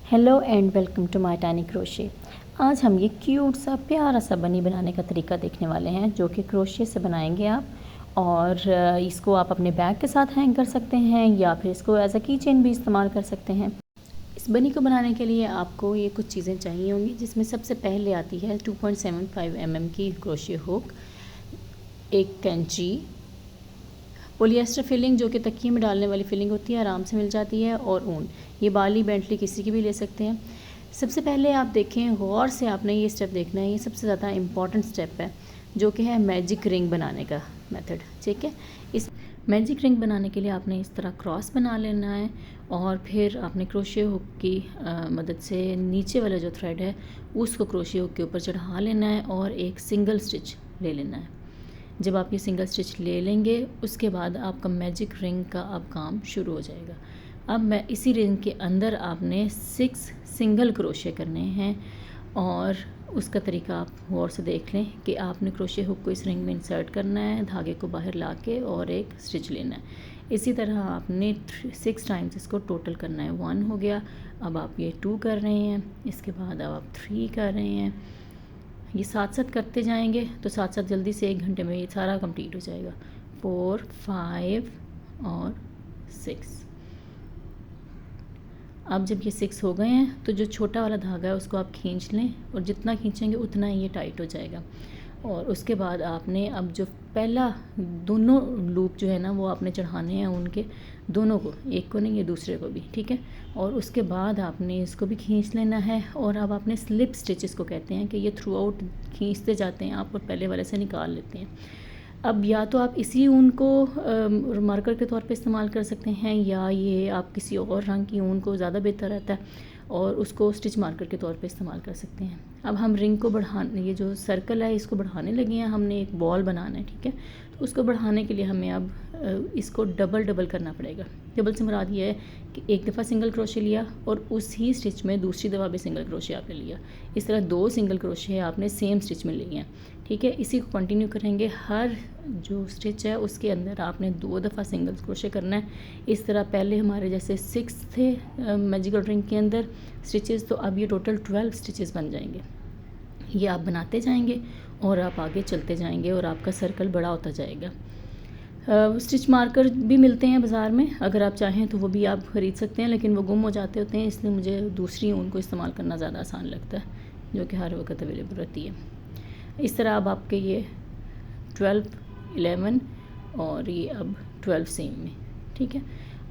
Hello and welcome to my tiny crochet. आज हम ये क्यूट सा प्यारा सा बनी बनाने का तरीका देखने वाले हैं जो कि क्रोशे से बनाएंगे आप। और इसको आप अपने बैग के साथ हैंग कर सकते हैं या फिर इसको एज अ की चेन भी इस्तेमाल कर सकते हैं। इस बनी को बनाने के लिए आपको ये कुछ चीज़ें चाहिए होंगी, जिसमें सबसे पहले आती है 2.75 mm की क्रोशे हुक, एक कैंची, पोलिएस्टर फिलिंग जो कि तकिए में डालने वाली फिलिंग होती है, आराम से मिल जाती है, और ऊन। ये बाली बेंटली किसी की भी ले सकते हैं। सबसे पहले आप देखें, गौर से आपने ये स्टेप देखना है, ये सबसे ज़्यादा इम्पॉर्टेंट स्टेप है जो कि है मैजिक रिंग बनाने का मेथड। ठीक है, इस मैजिक रिंग बनाने के लिए आपने इस तरह क्रॉस बना लेना है और फिर आपने क्रोशे हुक की मदद से नीचे वाला जो थ्रेड है उसको क्रोशे हुक के ऊपर चढ़ा लेना है और एक सिंगल स्टिच ले लेना है। जब आप ये सिंगल स्टिच ले लेंगे उसके बाद आपका मैजिक रिंग का अब काम शुरू हो जाएगा। अब मैं इसी रिंग के अंदर आपने 6 सिंगल क्रोशे करने हैं और उसका तरीका आप गौर से देख लें कि आपने क्रोशे हुक को इस रिंग में इंसर्ट करना है, धागे को बाहर ला के और एक स्टिच लेना है। इसी तरह आपने 6 टाइम्स इसको टोटल करना है। 1 हो गया, अब आप ये 2 कर रहे हैं, इसके बाद अब आप 3 कर रहे हैं। ये साथ साथ करते जाएंगे तो साथ साथ जल्दी से 1 घंटे में ये सारा कंप्लीट हो जाएगा। 4, 5 और 6। अब जब ये 6 हो गए हैं तो जो छोटा वाला धागा है उसको आप खींच लें और जितना खींचेंगे उतना ही ये टाइट हो जाएगा। और उसके बाद आपने अब जो पहला दोनों लूप जो है ना वो आपने चढ़ाने हैं उनके दोनों को, एक को नहीं ये दूसरे को भी। ठीक है, और उसके बाद आपने इसको भी खींच लेना है और अब आपने स्लिप स्टिच इसको कहते हैं कि ये थ्रू आउट खींचते जाते हैं आप और पहले वाले से निकाल लेते हैं। अब या तो आप इसी ऊन को मार्कर के तौर पे इस्तेमाल कर सकते हैं या ये आप किसी और रंग की ऊन को ज़्यादा बेहतर रहता है और उसको स्टिच मार्कर के तौर पे इस्तेमाल कर सकते हैं। अब हम रिंग को बढ़ाने, ये जो सर्कल है इसको बढ़ाने लगे हैं, हमने एक बॉल बनाना है। ठीक है, तो उसको बढ़ाने के लिए हमें अब इसको डबल करना पड़ेगा। डबल से मुराद ये है कि एक दफ़ा सिंगल क्रोशे लिया और उसी स्टिच में दूसरी दफ़ा भी सिंगल क्रोशे आपने लिया। इस तरह 2 सिंगल क्रोशे आपने सेम स्टिच में लिए हैं। ठीक है, इसी को कंटिन्यू करेंगे। हर जो स्टिच है उसके अंदर आपने 2 दफ़ा सिंगल क्रोशे करना है। इस तरह पहले हमारे जैसे 6 थे मैजिकल रिंग के अंदर स्टिचेस, तो अब ये टोटल 12 स्टिचेस बन जाएंगे। ये आप बनाते जाएंगे और आप आगे चलते जाएंगे और आपका सर्कल बड़ा होता जाएगा। स्टिच मार्कर भी मिलते हैं बाज़ार में, अगर आप चाहें तो वो भी आप ख़रीद सकते हैं, लेकिन वो गुम हो जाते होते हैं, इसलिए मुझे दूसरी ऊन को इस्तेमाल करना ज़्यादा आसान लगता है जो कि हर वक्त अवेलेबल रहती है। इस तरह अब आपके ये 12, 11 और ये अब 12 सेम में। ठीक है,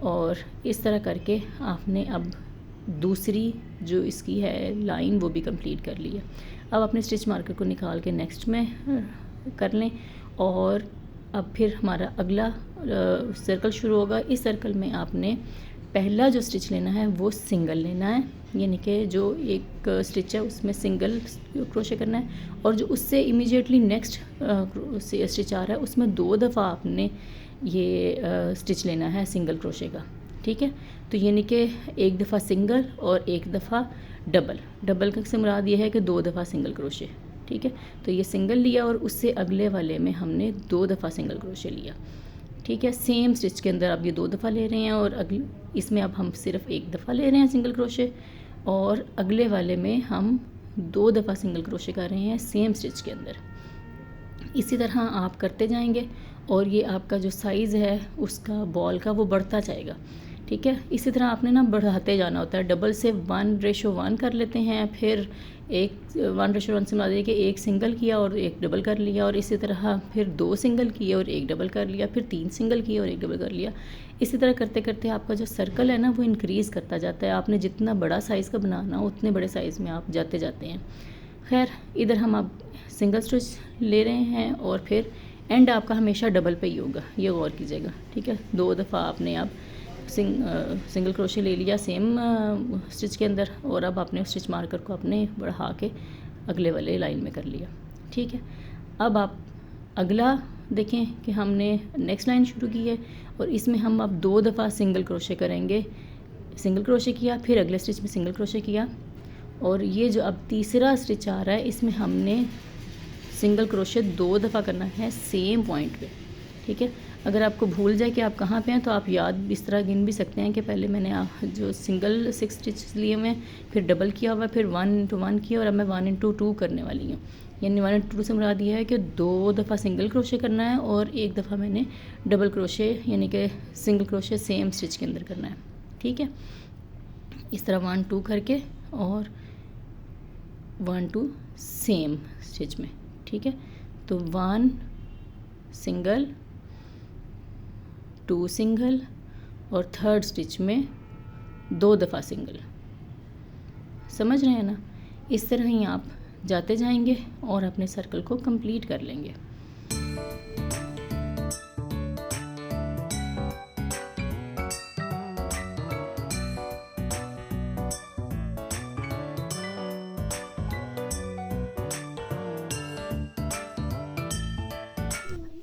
और इस तरह करके आपने अब दूसरी जो इसकी है लाइन वो भी कंप्लीट कर ली है। अब अपने स्टिच मार्कर को निकाल के नेक्स्ट में कर लें और अब फिर हमारा अगला सर्कल शुरू होगा। इस सर्कल में आपने पहला जो स्टिच लेना है वो सिंगल लेना है, यानी कि जो एक स्टिच है उसमें सिंगल क्रोशे करना है और जो उससे इमीडिएटली नेक्स्ट स्टिच आ रहा है उसमें 2 दफ़ा आपने ये स्टिच लेना है सिंगल क्रोशे का। ठीक है, तो यानी कि एक दफ़ा सिंगल और एक दफ़ा डबल का से मुराद ये है कि 2 दफ़ा सिंगल क्रोशे। ठीक है, तो ये सिंगल लिया और उससे अगले वाले में हमने 2 दफ़ा सिंगल क्रोशे लिया। ठीक है, सेम स्टिच के अंदर अब ये 2 दफ़ा ले रहे हैं और अगले इसमें अब हम सिर्फ 1 दफ़ा ले रहे हैं सिंगल क्रोशे और अगले वाले में हम 2 दफ़ा सिंगल क्रोशे कर रहे हैं सेम स्टिच के अंदर। इसी तरह आप करते जाएंगे और ये आपका जो साइज़ है उसका बॉल का वो बढ़ता जाएगा। ठीक है, इसी तरह आपने ना बढ़ाते जाना होता है। डबल से 1:1 कर लेते हैं, फिर 1:1 से मुराद है कि 1 सिंगल किया और 1 डबल कर लिया, और इसी तरह फिर 2 सिंगल किए और 1 डबल कर लिया, फिर 3 सिंगल किए और 1 डबल कर लिया। इसी तरह करते करते आपका जो सर्कल है ना वो इंक्रीज़ करता जाता है। आपने जितना बड़ा साइज़ का बनाना उतने बड़े साइज़ में आप जाते जाते हैं। खैर, इधर हम अब सिंगल स्टिच ले रहे हैं और फिर एंड आपका हमेशा डबल पे ही होगा, ये गौर कीजिएगा। ठीक है, 2 दफ़ा आपने आप सिंगल क्रोशे ले लिया सेम स्टिच के अंदर और अब आपने स्टिच मार्कर को अपने बढ़ा के अगले वाले लाइन में कर लिया। ठीक है, अब आप अगला देखें कि हमने नेक्स्ट लाइन शुरू की है और इसमें हम अब 2 दफ़ा सिंगल क्रोशे करेंगे। सिंगल क्रोशे किया, फिर अगले स्टिच में सिंगल क्रोशे किया और ये जो अब तीसरा स्टिच आ रहा है इसमें हमने सिंगल क्रोशे 2 दफ़ा करना है सेम पॉइंट पे। ठीक है, अगर आपको भूल जाए कि आप कहाँ पे हैं तो आप याद इस तरह गिन भी सकते हैं कि पहले मैंने जो सिंगल 6 स्टिच लिए हुए हैं, फिर डबल किया हुआ, फिर 1 into 1 किया और अब मैं 1 into 2 करने वाली हूँ। यानी 1 into 2 से मुराद ये है कि 2 दफ़ा सिंगल क्रोशे करना है और एक दफ़ा मैंने डबल क्रोशे यानी कि सिंगल क्रोशे सेम स्टिच के अंदर करना है। ठीक है, इस तरह 1 2 करके और 1 2 सेम स्टिच में। ठीक है, तो 1 सिंगल, 2 सिंगल और थर्ड स्टिच में 2 दफ़ा सिंगल। समझ रहे हैं ना? इस तरह ही आप जाते जाएंगे और अपने सर्कल को कंप्लीट कर लेंगे।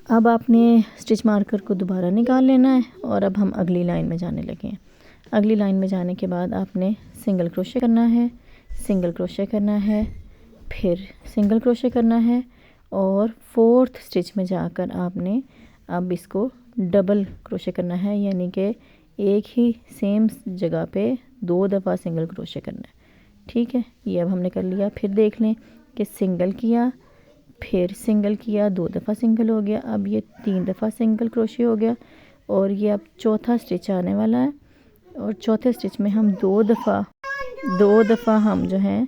अब आपने स्टिच मार्कर को दोबारा निकाल लेना है और अब हम अगली लाइन में जाने लगे हैं। अगली लाइन में जाने के बाद आपने सिंगल क्रोशे करना है, सिंगल क्रोशे करना है, फिर सिंगल क्रोशे करना है और फोर्थ स्टिच में जाकर आपने अब इसको डबल क्रोशे करना है, यानी कि एक ही सेम जगह पे 2 दफ़ा सिंगल क्रोशे करना है। ठीक है, ये अब हमने कर लिया। फिर देख लें कि सिंगल किया, फिर सिंगल किया, 2 दफ़ा सिंगल हो गया, अब ये 3 दफ़ा सिंगल क्रोशे हो गया और ये अब चौथा स्टिच आने वाला है और चौथे स्टिच में हम 2 दफ़ा हम जो है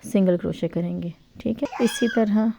सिंगल क्रोशे करेंगे। ठीक है, इसी तरह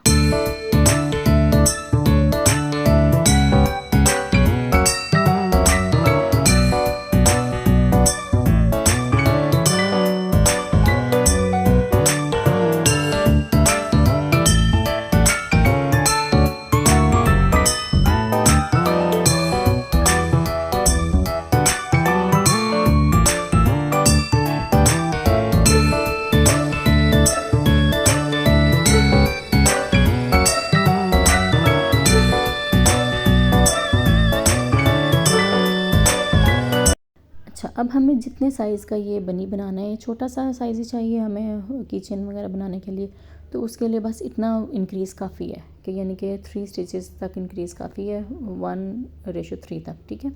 अब हमें जितने साइज़ का ये बनी बनाना है, छोटा सा साइज़ ही चाहिए हमें किचन वगैरह बनाने के लिए, तो उसके लिए बस इतना इंक्रीज़ काफ़ी है कि यानी कि 3 स्टिचेस तक इंक्रीज़ काफ़ी है, 1:3 तक। ठीक है,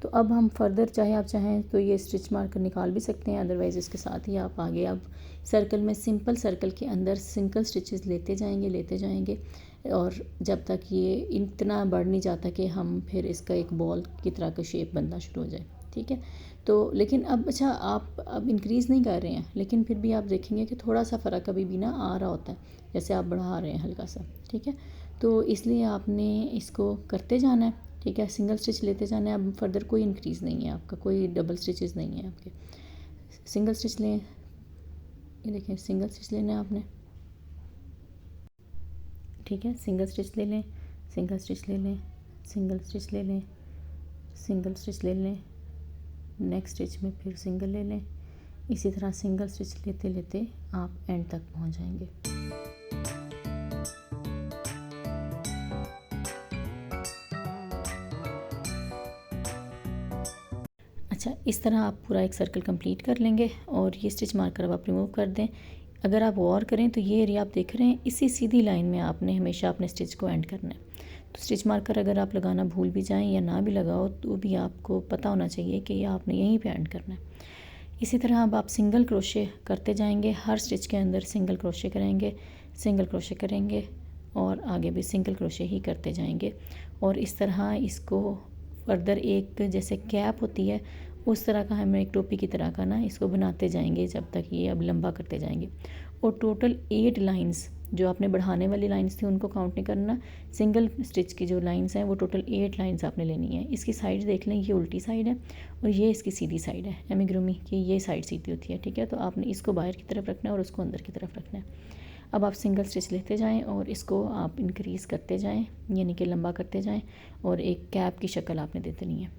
तो अब हम फर्दर चाहे आप चाहें तो ये स्टिच मार्कर निकाल भी सकते हैं, अदरवाइज़ इसके साथ ही आप आगे अब सर्कल में सिंपल सर्कल के अंदर सिंगल स्टिचेस लेते जाएंगे और जब तक ये इतना बढ़ नहीं जाता कि हम फिर इसका एक बॉल की तरह का शेप बनना शुरू हो जाए। ठीक है, तो लेकिन अब अच्छा आप अब इंक्रीज़ नहीं कर रहे हैं, लेकिन फिर भी आप देखेंगे कि थोड़ा सा फ़र्क कभी भी ना आ रहा होता है, जैसे आप बढ़ा रहे हैं हल्का सा। ठीक है, तो इसलिए आपने इसको करते जाना है। ठीक है, सिंगल स्टिच लेते जाना है, अब फर्दर कोई इंक्रीज़ नहीं है आपका, कोई डबल स्टिचेस नहीं है आपके। सिंगल स्टिच लें, ये देखें सिंगल स्टिच लेना है आपने। ठीक है, सिंगल स्टिच ले लें, सिंगल स्टिच ले लें, सिंगल स्टिच ले लें, सिंगल स्टिच ले लें, नेक्स्ट स्टिच में फिर सिंगल ले लें। इसी तरह सिंगल स्टिच लेते लेते आप एंड तक पहुंच जाएंगे। अच्छा, इस तरह आप पूरा एक सर्कल कंप्लीट कर लेंगे और ये स्टिच मार्कर अब आप रिमूव कर दें। अगर आप गौर करें तो ये एरिया आप देख रहे हैं, इसी सीधी लाइन में आपने हमेशा अपने स्टिच को एंड करना है। तो स्टिच मार्कर अगर आप लगाना भूल भी जाएं या ना भी लगाओ तो भी आपको पता होना चाहिए कि ये आपने यहीं पे एंड करना है। इसी तरह अब आप सिंगल क्रोशे करते जाएंगे, हर स्टिच के अंदर सिंगल क्रोशे करेंगे, सिंगल क्रोशे करेंगे और आगे भी सिंगल क्रोशे ही करते जाएंगे और इस तरह इसको फर्दर एक जैसे कैप होती है उस तरह का हमें एक टोपी की तरह का ना इसको बनाते जाएंगे जब तक ये अब लंबा करते जाएंगे। और टोटल 8 लाइंस जो आपने बढ़ाने वाली लाइंस थी उनको काउंट नहीं करना, सिंगल स्टिच की जो लाइंस हैं वो टोटल 8 लाइंस आपने लेनी है। इसकी साइड देख लें, ये उल्टी साइड है और ये इसकी सीधी साइड है, एमिग्रुमी की ये साइड सीधी होती है। ठीक है, तो आपने इसको बाहर की तरफ रखना है और उसको अंदर की तरफ रखना है। अब आप सिंगल स्टिच लेते जाएं और इसको आप इंक्रीज़ करते जाएं, यानी कि लंबा करते जाएं और एक कैप की शक्ल आपने दे देनी है।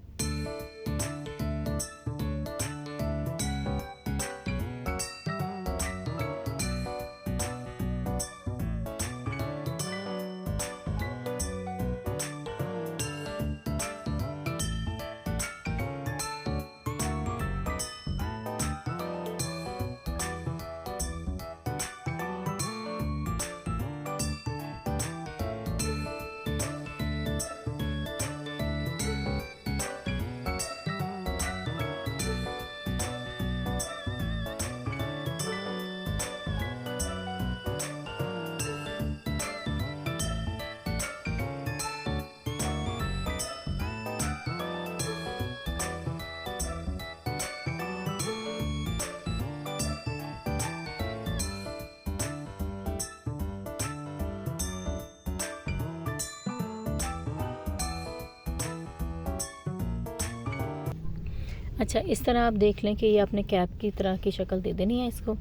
अच्छा, इस तरह आप देख लें कि ये आपने कैप की तरह की शक्ल दे देनी है इसको।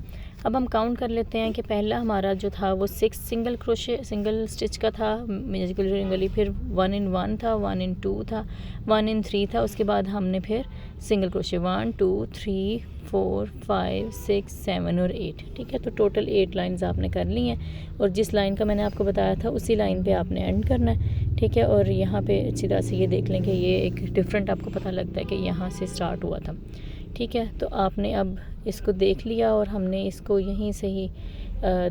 अब हम काउंट कर लेते हैं कि पहला हमारा जो था वो 6 सिंगल स्टिच का था म्यूजिकल रिंगली, फिर 1 in 1 था, 1 in 2 था, 1 in 3 था। उसके बाद हमने फिर सिंगल क्रोशे 1 2 3 4 5 6 7 और 8, ठीक है। तो टोटल 8 लाइंस आपने कर ली हैं और जिस लाइन का मैंने आपको बताया था उसी लाइन पे आपने एंड करना है, ठीक है। और यहाँ पे अच्छी तरह से ये देख लें कि ये एक डिफरेंट आपको पता लगता है कि यहाँ से स्टार्ट हुआ था, ठीक है। तो आपने अब इसको देख लिया और हमने इसको यहीं से ही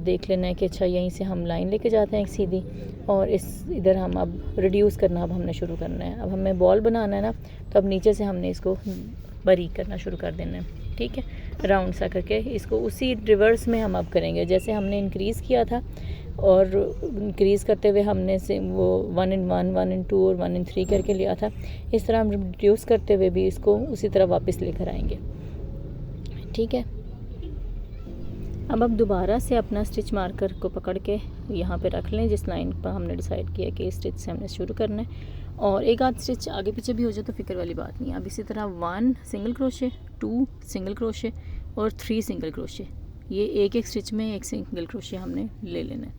देख लेना है कि अच्छा यहीं से हम लाइन लेके जाते हैं एक सीधी, और इस इधर हम अब रिड्यूस करना अब हमने शुरू करना है। अब हमें बॉल बनाना है ना, तो अब नीचे से हमने इसको बारीक करना शुरू कर देना है, ठीक है, राउंड सा करके। इसको उसी रिवर्स में हम अब करेंगे जैसे हमने इंक्रीज़ किया था, और इंक्रीज़ करते हुए हमने से वो 1 in 1 1 in 2 और 1 in 3 करके लिया था। इस तरह हम रिड्यूस करते हुए भी इसको उसी तरह वापस लेकर आएंगे, ठीक है। अब दोबारा से अपना स्टिच मार्कर को पकड़ के यहाँ पे रख लें जिस लाइन पर हमने डिसाइड किया कि इस स्टिच से हमने शुरू करना है, और एक आध स्टिच आगे पीछे भी हो जाए तो फिक्र वाली बात नहीं है। अब इसी तरह 1 सिंगल क्रोशे, 2 सिंगल क्रोशे और 3 सिंगल क्रोशे, ये एक एक स्टिच में एक सिंगल क्रोशे हमने ले लेना है,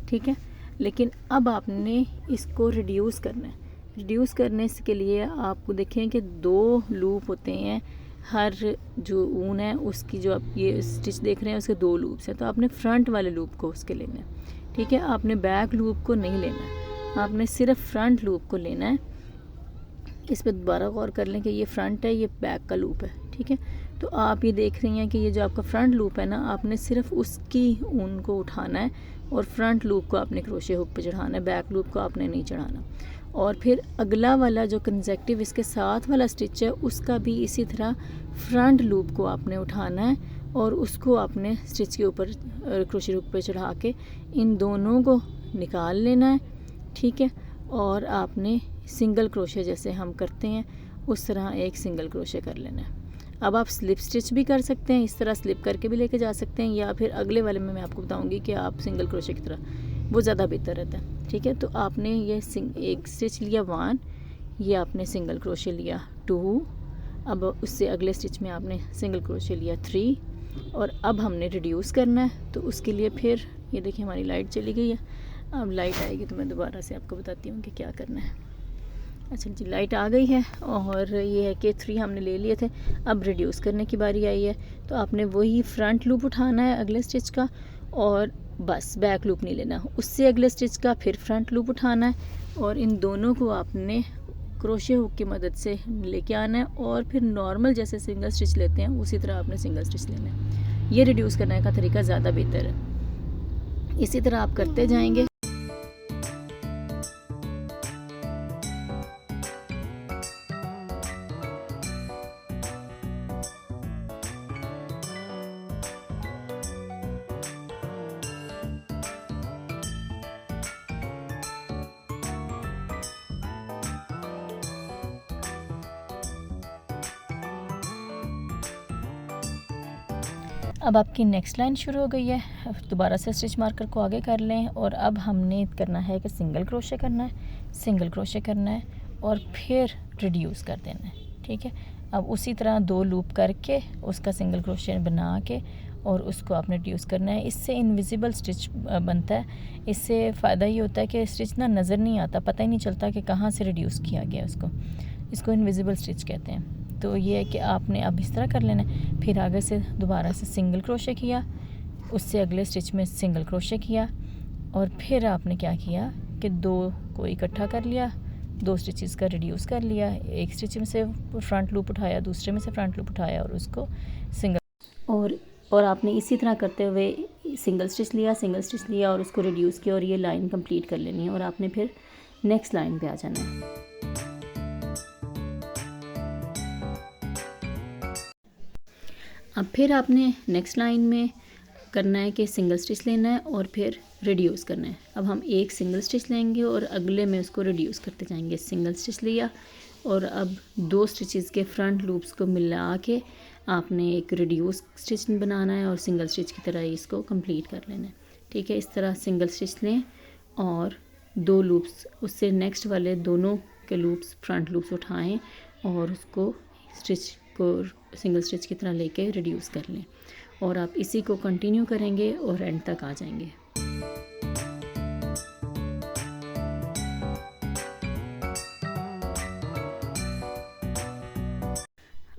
ठीक है। लेकिन अब आपने इसको रिड्यूस करना है। रिड्यूस करने के लिए आपको देखें कि 2 लूप होते हैं, हर जो ऊन है उसकी, जो आप ये स्टिच देख रहे हैं उसके 2 लूप्स हैं, तो आपने फ्रंट वाले लूप को उसके लेना है, ठीक है। आपने बैक लूप को नहीं लेना है, आपने सिर्फ फ्रंट लूप को लेना है। इस पर दोबारा गौर कर लें कि ये फ्रंट है, ये बैक का लूप है, ठीक है। तो आप ये देख रही हैं कि ये जो आपका फ्रंट लूप है ना, आपने सिर्फ उसकी ऊन को उठाना है और फ्रंट लूप को आपने क्रोशे हुक पे चढ़ाना है, बैक लूप को आपने नहीं चढ़ाना। और फिर अगला वाला जो कंसेक्टिव इसके साथ वाला स्टिच है उसका भी इसी तरह फ्रंट लूप को आपने उठाना है और उसको आपने स्टिच के ऊपर क्रोशे हुक पे चढ़ा के इन दोनों को निकाल लेना है, ठीक है। और आपने सिंगल क्रोशे जैसे हम करते हैं उस तरह एक सिंगल क्रोशे कर लेना है। अब आप स्लिप स्टिच भी कर सकते हैं, इस तरह स्लिप करके भी लेके जा सकते हैं, या फिर अगले वाले में मैं आपको बताऊंगी कि आप सिंगल क्रोशे की तरह, वो ज़्यादा बेहतर रहता है, ठीक है। तो आपने ये एक स्टिच लिया 1, ये आपने सिंगल क्रोशे लिया 2, अब उससे अगले स्टिच में आपने सिंगल क्रोशे लिया 3, और अब हमने रिड्यूस करना है। तो उसके लिए फिर ये देखिए हमारी लाइट चली गई है। अब लाइट आएगी तो मैं दोबारा से आपको बताती हूँ कि क्या करना है। अच्छा जी, लाइट आ गई है और ये है कि 3 हमने ले लिए थे। अब रिड्यूस करने की बारी आई है, तो आपने वही फ्रंट लूप उठाना है अगले स्टिच का, और बस बैक लूप नहीं लेना। उससे अगले स्टिच का फिर फ्रंट लूप उठाना है और इन दोनों को आपने क्रोशे हुक की मदद से लेके आना है, और फिर नॉर्मल जैसे सिंगल स्टिच लेते हैं उसी तरह आपने सिंगल स्टिच लेना है। ये रिड्यूस करने का तरीका ज़्यादा बेहतर है। इसी तरह आप करते जाएंगे। अब आपकी नेक्स्ट लाइन शुरू हो गई है। दोबारा से स्टिच मार्कर को आगे कर लें, और अब हमने करना है कि सिंगल क्रोशे करना है, सिंगल क्रोशे करना है और फिर रिड्यूस कर देना है, ठीक है। अब उसी तरह 2 लूप करके उसका सिंगल क्रोशे बना के और उसको आपने रिड्यूस करना है। इससे इनविजिबल स्टिच बनता है। इससे फ़ायदा ये होता है कि स्टिच ना नज़र नहीं आता, पता ही नहीं चलता कि कहाँ से रिड्यूस किया गया उसको। इसको इनविजिबल स्टिच कहते हैं। तो ये है कि आपने अब इस तरह कर लेना है। फिर आगे से दोबारा से सिंगल क्रोशे किया, उससे अगले स्टिच में सिंगल क्रोशे किया, और फिर आपने क्या किया कि 2 को इकट्ठा कर लिया, 2 स्टिचेस का रिड्यूस कर लिया, एक स्टिच में से फ्रंट लूप उठाया, दूसरे में से फ्रंट लूप उठाया और उसको सिंगल, और आपने इसी तरह करते हुए सिंगल स्टिच लिया और उसको रिड्यूस किया, और ये लाइन कंप्लीट कर लेनी है। और आपने फिर नेक्स्ट लाइन पे आ जाना है। अब फिर आपने नेक्स्ट लाइन में करना है कि सिंगल स्टिच लेना है और फिर रिड्यूस करना है। अब हम एक सिंगल स्टिच लेंगे और अगले में उसको रिड्यूस करते जाएंगे। सिंगल स्टिच लिया और अब 2 स्टिचेस के फ्रंट लूप्स को मिला के आपने एक रिड्यूस स्टिच बनाना है और सिंगल स्टिच की तरह इसको कंप्लीट कर लेना है, ठीक है। इस तरह सिंगल स्टिच लें और 2 लूप्स, उससे नेक्स्ट वाले दोनों के लूप्स फ्रंट लूप्स उठाएं और उसको स्टिच को सिंगल स्टिच की तरह लेके रिड्यूस कर लें और आप इसी को कंटिन्यू करेंगे और एंड तक आ जाएंगे।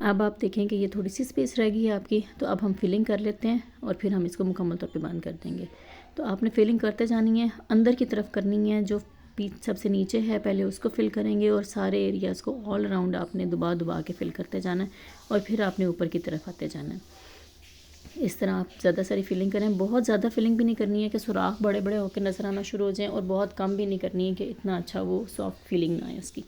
अब आप देखें कि ये थोड़ी सी स्पेस रह गई है आपकी, तो अब हम फिलिंग कर लेते हैं और फिर हम इसको मुकम्मल तौर पे बंद कर देंगे। तो आपने फिलिंग करते जानी है, अंदर की तरफ करनी है, जो पीस सबसे नीचे है पहले उसको फिल करेंगे और सारे एरियाज़ को ऑल अराउंड आपने दबा दबा के फिल करते जाना है और फिर आपने ऊपर की तरफ आते जाना है। इस तरह आप ज़्यादा सारी फिलिंग करें, बहुत ज़्यादा फिलिंग भी नहीं करनी है कि सुराख बड़े बड़े होकर नज़र आना शुरू हो जाएं और बहुत कम भी नहीं करनी है कि इतना अच्छा वो सॉफ्ट फीलिंग ना आए उसकी।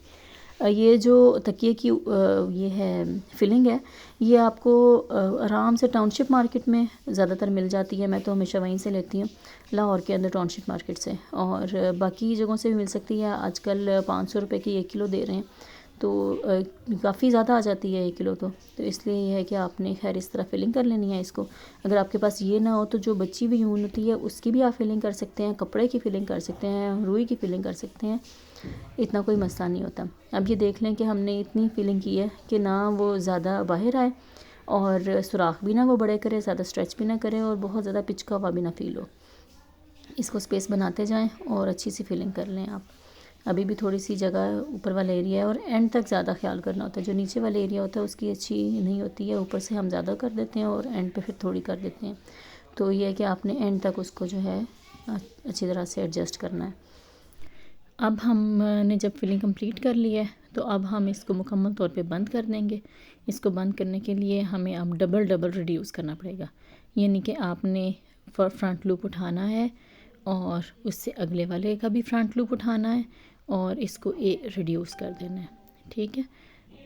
ये जो तकिए की ये है फिलिंग है, ये आपको आराम से टाउनशिप मार्केट में ज़्यादातर मिल जाती है। मैं तो हमेशा वहीं से लेती हूँ, लाहौर के अंदर टाउनशिप मार्केट से, और बाकी जगहों से भी मिल सकती है। आजकल 500 रुपये की 1 किलो दे रहे हैं, तो काफ़ी ज़्यादा आ जाती है 1 किलो। तो इसलिए यह है कि आपने खैर इस तरह फिलिंग कर लेनी है इसको। अगर आपके पास ये ना हो तो जो बची हुई ऊन होती है उसकी भी आप फिलिंग कर सकते हैं, कपड़े की फिलिंग कर सकते हैं, रुई की फिलिंग कर सकते हैं, इतना कोई मसला नहीं होता। अब ये देख लें कि हमने इतनी फिलिंग की है कि ना वो ज़्यादा बाहर आए और सुराख भी ना वो बड़े करे, ज़्यादा स्ट्रेच भी ना करे और बहुत ज़्यादा पिचका हुआ भी ना फील हो। इसको स्पेस बनाते जाएं और अच्छी सी फिलिंग कर लें आप। अभी भी थोड़ी सी जगह ऊपर वाला एरिया है और एंड तक ज़्यादा ख्याल करना होता है। जो नीचे वाला एरिया होता है उसकी अच्छी नहीं होती है, ऊपर से हम ज़्यादा कर देते हैं और एंड पे फिर थोड़ी कर देते हैं। तो ये है कि आपने एंड तक उसको जो है अच्छी तरह से एडजस्ट करना है। अब हमने जब फिलिंग कंप्लीट कर ली है तो अब हम इसको मुकम्मल तौर पे बंद कर देंगे। इसको बंद करने के लिए हमें अब डबल रिड्यूस करना पड़ेगा, यानी कि आपने फ्रंट लूप उठाना है और उससे अगले वाले का भी फ्रंट लूप उठाना है और इसको रिड्यूस कर देना है। ठीक है,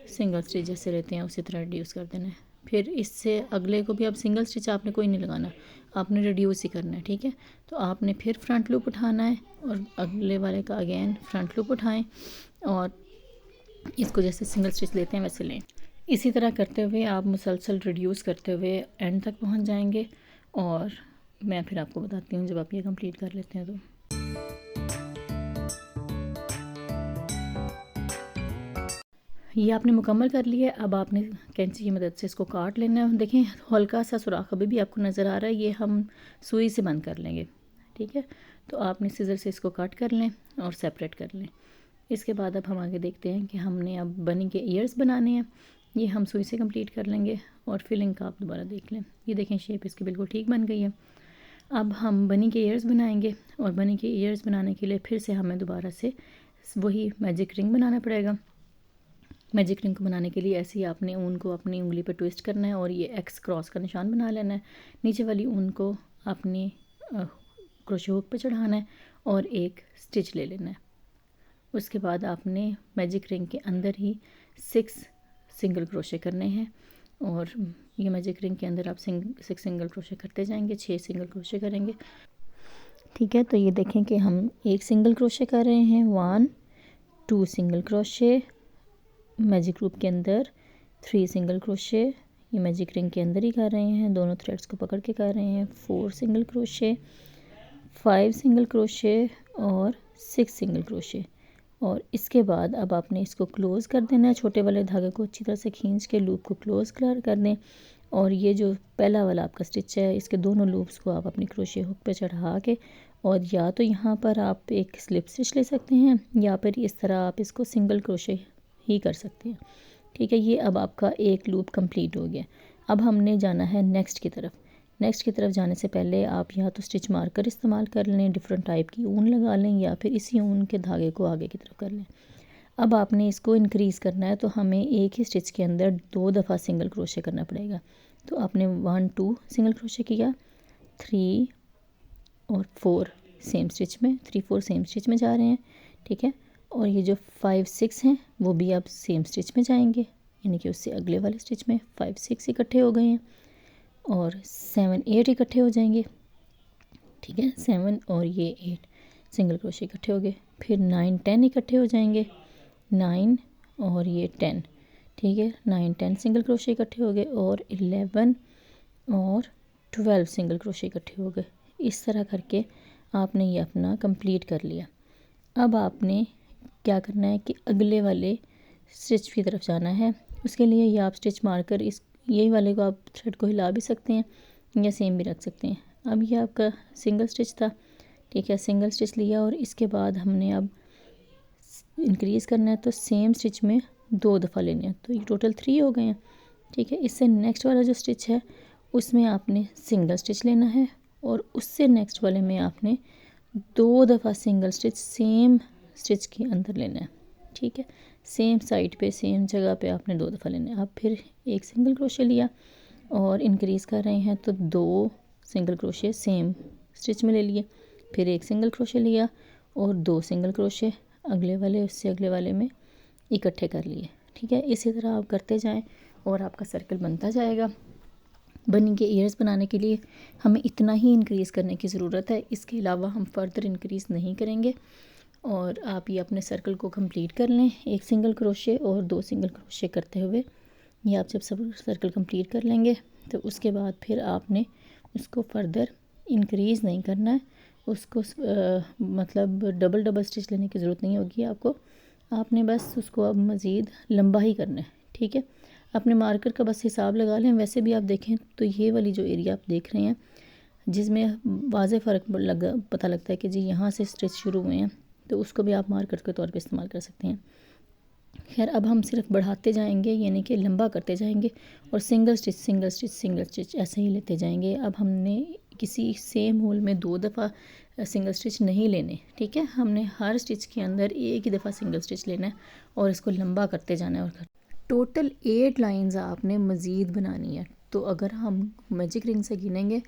सिंगल स्टिच जैसे रहते हैं उसी तरह रिड्यूस कर देना है। फिर इससे अगले को भी अब सिंगल स्टिच आपने कोई नहीं लगाना, आपने रिड्यूस ही करना है। ठीक है, तो आपने फिर फ्रंट लूप उठाना है और अगले वाले का अगेन फ्रंट लूप उठाएं और इसको जैसे सिंगल स्टिच लेते हैं वैसे लें। इसी तरह करते हुए आप मुसलसल रिड्यूस करते हुए एंड तक पहुंच जाएंगे और मैं फिर आपको बताती हूँ जब आप ये कंप्लीट कर लेते हैं। तो ये आपने मुकम्मल कर लिया है। अब आपने कैंची की मदद से इसको काट लेना है। देखें हल्का सा सुराख अभी भी आपको नज़र आ रहा है, ये हम सुई से बंद कर लेंगे। ठीक है, तो आपने सीज़र से इसको कट कर लें और सेपरेट कर लें। इसके बाद अब हम आगे देखते हैं कि हमने अब बनी के ईयर्स बनाने हैं। ये हम सुई से कंप्लीट कर लेंगे और फिलिंग का आप दोबारा देख लें। ये देखें शेप इसकी बिल्कुल ठीक बन गई है। अब हम बनी के ईयर्स बनाएंगे और बनी के ईयर्स बनाने के लिए फिर से हमें दोबारा से वही मैजिक रिंग बनाना पड़ेगा। मैजिक रिंग को बनाने के लिए ऐसे ही आपने ऊन को अपनी उंगली पर ट्विस्ट करना है और ये एक्स क्रॉस का निशान बना लेना है। नीचे वाली ऊन को आपने क्रोशे हुक पे चढ़ाना है और एक स्टिच ले लेना है। उसके बाद आपने मैजिक रिंग के अंदर ही 6 सिंगल क्रोशे करने हैं और ये मैजिक रिंग के अंदर आप 6 सिंगल क्रोशे करते जाएंगे, 6 सिंगल क्रोशे करेंगे। ठीक है, तो ये देखें कि हम एक सिंगल क्रोशे कर रहे हैं, 1 2 सिंगल क्रोशे, मैजिक लूप के अंदर 3 सिंगल क्रोशे, ये मैजिक रिंग के अंदर ही कर रहे हैं, दोनों थ्रेड्स को पकड़ के कर रहे हैं, 4 सिंगल क्रोशे, 5 सिंगल क्रोशे और 6 सिंगल क्रोशे। और इसके बाद अब आपने इसको क्लोज़ कर देना है। छोटे वाले धागे को अच्छी तरह से खींच के लूप को क्लोज़ कर दें और ये जो पहला वाला आपका स्टिच है इसके दोनों लूप्स को आप अपनी क्रोशे हुक पे चढ़ा के और या तो यहाँ पर आप एक स्लिप स्टिच ले सकते हैं या फिर इस तरह आप इसको सिंगल क्रोशे ही कर सकते हैं। ठीक है, ये अब आपका एक लूप कंप्लीट हो गया। अब हमने जाना है नेक्स्ट की तरफ। नेक्स्ट की तरफ जाने से पहले आप या तो स्टिच मार्कर इस्तेमाल कर लें, डिफरेंट टाइप की ऊन लगा लें या फिर इसी ऊन के धागे को आगे की तरफ कर लें। अब आपने इसको इंक्रीज़ करना है तो हमें एक ही स्टिच के अंदर 2 दफ़ा सिंगल क्रोशे करना पड़ेगा। तो आपने 1 2 सिंगल क्रोशे किया, 3 और 4 सेम स्टिच में, 3 4 सेम स्टिच में जा रहे हैं। ठीक है, और ये जो 5 6 हैं वो भी अब सेम स्टिच में जाएंगे, यानी कि उससे अगले वाले स्टिच में 5 6 इकट्ठे हो गए हैं और 7 8 इकट्ठे हो जाएंगे। ठीक है, 7 और ये 8 सिंगल क्रोशे इकट्ठे हो गए। फिर 9 10 इकट्ठे हो जाएंगे, 9 और ये 10। ठीक है, 9 10 सिंगल क्रोशे इकट्ठे हो गए और 11 और 12 सिंगल क्रोशे इकट्ठे हो गए। इस तरह करके आपने ये अपना कंप्लीट कर लिया। अब आपने क्या करना है कि अगले वाले स्टिच की तरफ जाना है। उसके लिए ये आप स्टिच मारकर इस यही वाले को आप थ्रेड को हिला भी सकते हैं या सेम भी रख सकते हैं। अब ये आपका सिंगल स्टिच था, ठीक है, सिंगल स्टिच लिया और इसके बाद हमने अब इंक्रीज़ करना है तो सेम स्टिच में 2 दफ़ा लेने हैं, तो ये टोटल 3 हो गए हैं, ठीक है। इससे नेक्स्ट वाला जो स्टिच है उसमें आपने सिंगल स्टिच लेना है और उससे नेक्स्ट वाले में आपने 2 दफ़ा सिंगल स्टिच सेम स्टिच के अंदर लेना है, ठीक है। सेम साइड पे सेम जगह पे आपने 2 दफ़ा लेना है। अब फिर एक सिंगल क्रोशे लिया और इंक्रीज़ कर रहे हैं तो 2 सिंगल क्रोशे सेम स्टिच में ले लिए, फिर एक सिंगल क्रोशे लिया और 2 सिंगल क्रोशे अगले वाले उससे अगले वाले में इकट्ठे कर लिए, ठीक है। इसी तरह आप करते जाएं और आपका सर्कल बनता जाएगा। बनी के ईयर्स बनाने के लिए हमें इतना ही इंक्रीज़ करने की ज़रूरत है, इसके अलावा हम फर्दर इंक्रीज़ नहीं करेंगे। और आप ये अपने सर्कल को कंप्लीट कर लें, एक सिंगल क्रोशे और 2 सिंगल क्रोशे करते हुए। ये आप जब सब सर्कल कंप्लीट कर लेंगे तो उसके बाद फिर आपने उसको फर्दर इंक्रीज़ नहीं करना है, उसको मतलब डबल स्टिच लेने की ज़रूरत नहीं होगी आपको, आपने बस उसको अब मज़ीद लंबा ही करना है, ठीक है। अपने मार्कर का बस हिसाब लगा लें। वैसे भी आप देखें तो ये वाली जो एरिया आप देख रहे हैं जिसमें वाज़े फ़र्क पता लगता है कि जी यहाँ से स्टिच शुरू हुए हैं, तो उसको भी आप मार्कर के तौर पे इस्तेमाल कर सकते हैं। खैर अब हम सिर्फ बढ़ाते जाएंगे, यानी कि लंबा करते जाएंगे और single stitch single stitch single stitch ऐसे ही लेते जाएंगे। अब हमने किसी सेम होल में 2 दफ़ा सिंगल स्टिच नहीं लेने, ठीक है। हमने हर स्टिच के अंदर एक ही दफ़ा सिंगल स्टिच लेना है और इसको लंबा करते जाना है। और टोटल 8 लाइंस आपने मज़ीद बनानी है, तो अगर हम मैजिक रिंग से गिनेंगे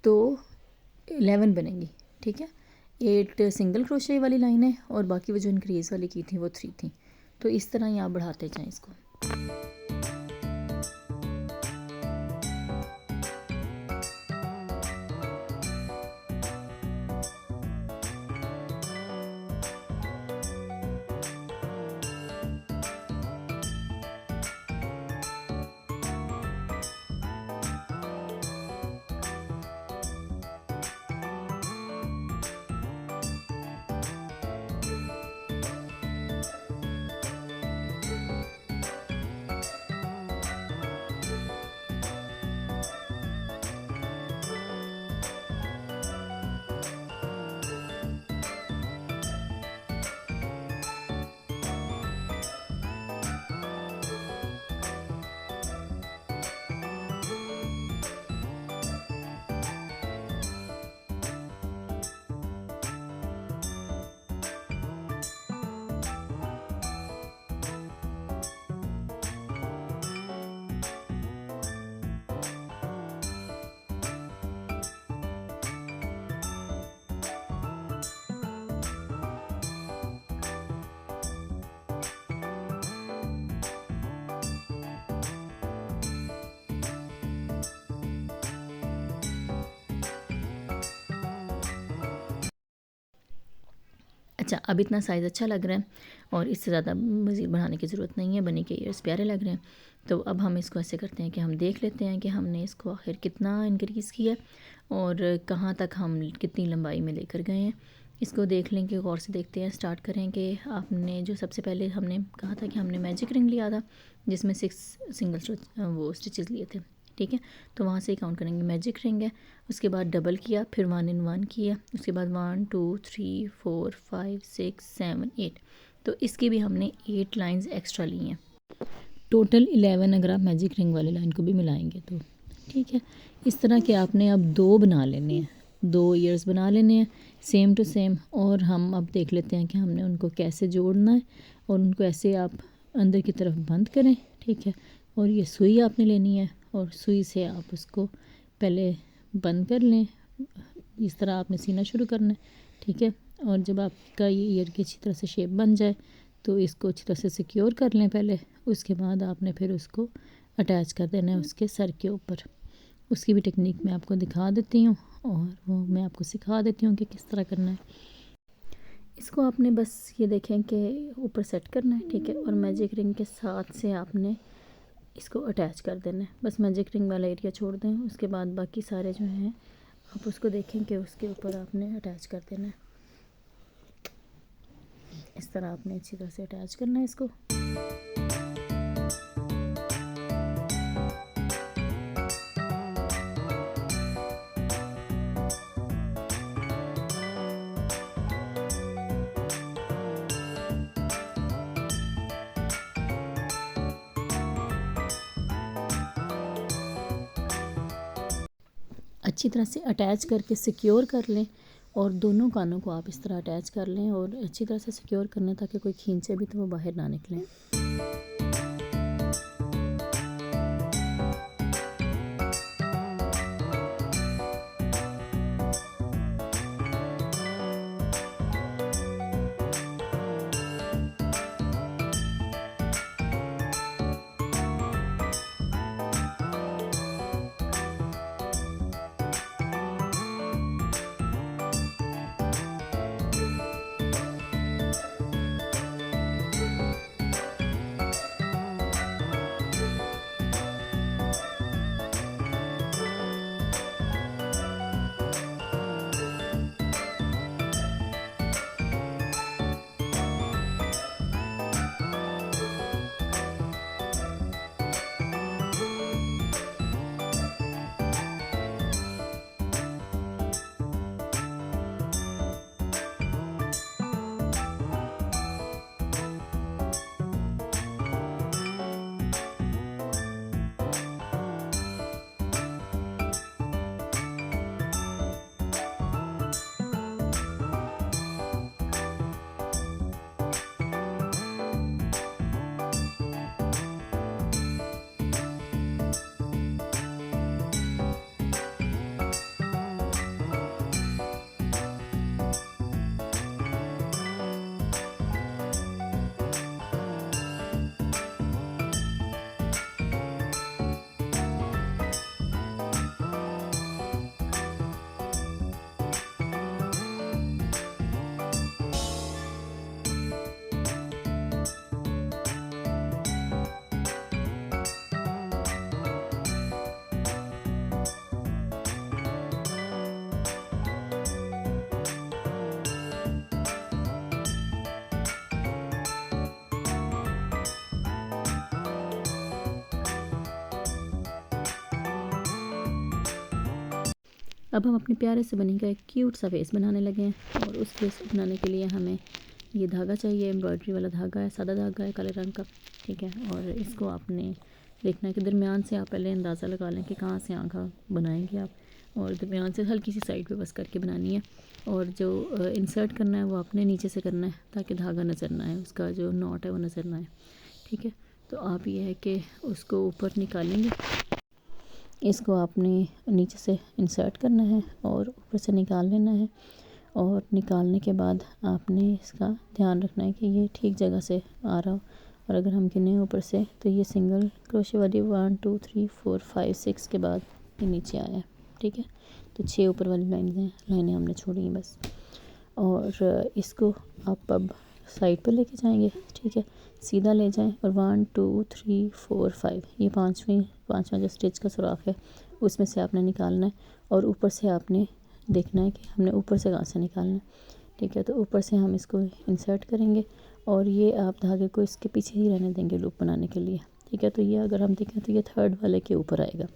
तो 11 बनेंगी, ठीक है। 8 सिंगल क्रोशे वाली लाइन है और बाकी वो जो इंक्रीज़ वाली की थी वो 3 थी। तो इस तरह ही आप बढ़ाते जाएं इसको। अच्छा, अब इतना साइज़ अच्छा लग रहा है और इससे ज़्यादा मज़ीद बढ़ाने की ज़रूरत नहीं है। बनी के ईयर्स प्यारे लग रहे हैं। तो अब हम इसको ऐसे करते हैं कि हम देख लेते हैं कि हमने इसको आखिर कितना इंक्रीज़ किया और कहाँ तक हम कितनी लंबाई में लेकर गए हैं। इसको देख लें कि गौर से देखते हैं। स्टार्ट करें कि आपने जो सबसे पहले हमने कहा था कि हमने मैजिक रिंग लिया था जिसमें 6 सिंगल स्टिचेस लिए थे, ठीक है। तो वहाँ से ही काउंट करेंगे, मैजिक रिंग है, उसके बाद डबल किया, फिर 1 in 1 किया, उसके बाद 1 2 3 4 5 6 7 8, तो इसकी भी हमने 8 लाइंस एक्स्ट्रा ली हैं। टोटल 11 अगर आप मैजिक रिंग वाली लाइन को भी मिलाएंगे तो, ठीक है। इस तरह के आपने अब 2 बना लेने हैं, 2 ईयर्स बना लेने हैं सेम टू सेम। और हम अब देख लेते हैं कि हमने उनको कैसे जोड़ना है और उनको ऐसे आप अंदर की तरफ बंद करें, ठीक है। और ये सुई आपने लेनी है और सुई से आप उसको पहले बंद कर लें, इस तरह आपने सीना शुरू करना है, ठीक है। और जब आपका ये ईयर की अच्छी तरह से शेप बन जाए तो इसको अच्छी तरह से सिक्योर कर लें पहले, उसके बाद आपने फिर उसको अटैच कर देना है उसके सर के ऊपर। उसकी भी टेक्निक मैं आपको दिखा देती हूँ और वो मैं आपको सिखा देती हूँ कि किस तरह करना है। इसको आपने बस ये देखें कि ऊपर सेट करना है, ठीक है। और मैजिक रिंग के साथ से आपने इसको अटैच कर देना है। बस मैजिक रिंग वाला एरिया छोड़ दें, उसके बाद बाकी सारे जो हैं आप उसको देखें कि उसके ऊपर आपने अटैच कर देना है। इस तरह आपने अच्छी तरह से अटैच करना है इसको। अच्छी तरह से अटैच करके सिक्योर कर लें और दोनों कानों को आप इस तरह अटैच कर लें और अच्छी तरह से सिक्योर करना ताकि कोई खींचे भी तो वो बाहर ना निकलें। अब हम अपने प्यारे से बनी का एक क्यूट सा फेस बनाने लगे हैं और उस फेस को बनाने के लिए हमें ये धागा चाहिए। एम्ब्रॉयडरी वाला धागा है, सादा धागा है काले रंग का, ठीक है। और इसको आपने देखना है कि दरमियान से आप पहले अंदाज़ा लगा लें कि कहाँ से आँखा बनाएंगे आप, और दरमियान से हल्की सी साइड पे बस करके बनानी है। और जो इंसर्ट करना है वो आपने नीचे से करना है ताकि धागा नज़र ना आए, उसका जो नॉट है वो नज़र ना आए, ठीक है। तो आप ये है कि उसको ऊपर निकालेंगे, इसको आपने नीचे से इंसर्ट करना है और ऊपर से निकाल लेना है। और निकालने के बाद आपने इसका ध्यान रखना है कि ये ठीक जगह से आ रहा हो। और अगर हम गिने ऊपर से तो ये सिंगल क्रोशे वाली 1 2 3 4 5 6 के बाद ये नीचे आया है, ठीक है। तो 6 ऊपर वाली लाइनें हमने छोड़ी हैं बस। और इसको आप अब साइड पर लेके जाएंगे, ठीक है, सीधा ले जाएं और 1 2 3 4 5 ये पांचवा जो स्टिच का सुराख है उसमें से आपने निकालना है। और ऊपर से आपने देखना है कि हमने ऊपर से कहाँ से निकालना है, ठीक है। तो ऊपर से हम इसको इंसर्ट करेंगे और ये आप धागे को इसके पीछे ही रहने देंगे लूप बनाने के लिए, ठीक है। तो ये अगर हम देखें तो ये थर्ड वाले के ऊपर आएगा,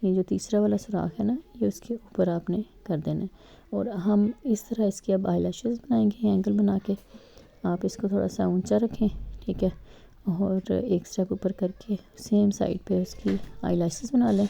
ये जो तीसरा वाला सुराख है ना ये उसके ऊपर आपने कर देना है। और हम इस तरह इसके अब आईलैशेस बनाएंगे एंगल बना के। आप इसको थोड़ा सा ऊंचा रखें, ठीक है, और एक स्टेप ऊपर करके सेम साइड पे उसकी आईलैशेस बना लें।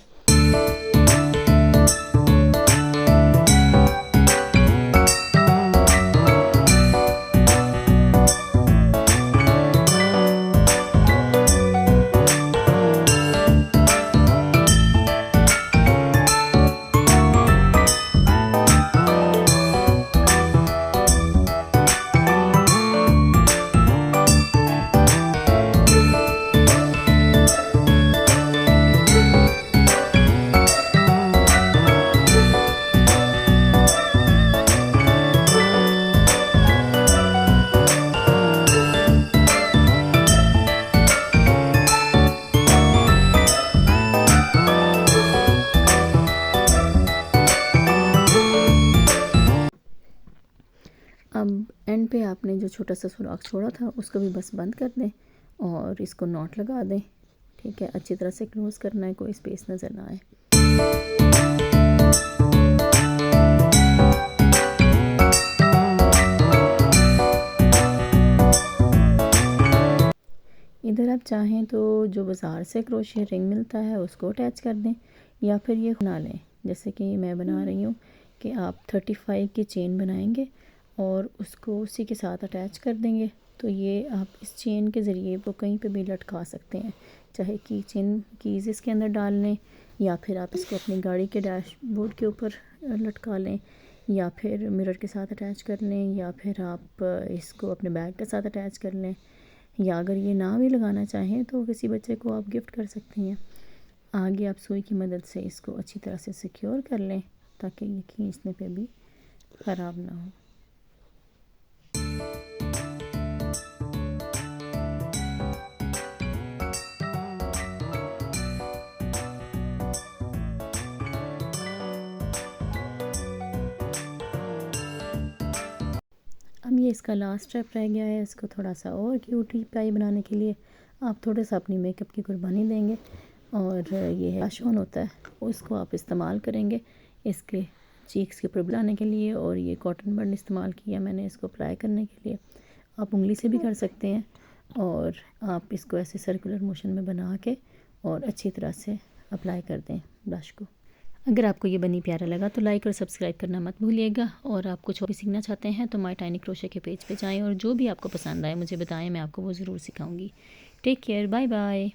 अब एंड पे आपने जो छोटा सा सुराख छोड़ा था उसको भी बस बंद कर दें और इसको नॉट लगा दें, ठीक है। अच्छी तरह से क्लोज़ करना है, कोई स्पेस नज़र ना आए। इधर आप चाहें तो जो बाज़ार से क्रोशिया रिंग मिलता है उसको अटैच कर दें या फिर ये बना लें जैसे कि मैं बना रही हूँ कि आप 35 की चेन बनाएंगे और उसको उसी के साथ अटैच कर देंगे। तो ये आप इस चेन के ज़रिए वो कहीं पे भी लटका सकते हैं, चाहे की चेन कीज़ इसके अंदर डाल लें, या फिर आप इसको अपनी गाड़ी के डैशबोर्ड के ऊपर लटका लें, या फिर मिरर के साथ अटैच कर लें, या फिर आप इसको अपने बैग के साथ अटैच कर लें, या अगर ये ना भी लगाना चाहें तो किसी बच्चे को आप गिफ्ट कर सकती हैं। आगे आप सुई की मदद से इसको अच्छी तरह से सिक्योर कर लें ताकि ये खींचने पे भी ख़राब ना हो। अब ये इसका लास्ट स्टेप रह गया है। इसको थोड़ा सा और क्यूटी पाई बनाने के लिए आप थोड़ा सा अपनी मेकअप की कुर्बानी देंगे, और ये ब्लश ऑन होता है उसको आप इस्तेमाल करेंगे इसके चीक्स के ऊपर बनाने के लिए। और ये कॉटन बड इस्तेमाल किया मैंने इसको अप्लाई करने के लिए। आप उंगली से भी कर सकते हैं, और आप इसको ऐसे सर्कुलर मोशन में बना के और अच्छी तरह से अप्लाई कर दें ब्लश को। अगर आपको ये बनी प्यारा लगा तो लाइक और सब्सक्राइब करना मत भूलिएगा। और आप कुछ और भी सीखना चाहते हैं तो माय टाइनी क्रोशे के पेज पे जाएं और जो भी आपको पसंद आए मुझे बताएं, मैं आपको वो ज़रूर सिखाऊंगी। Take care, bye bye.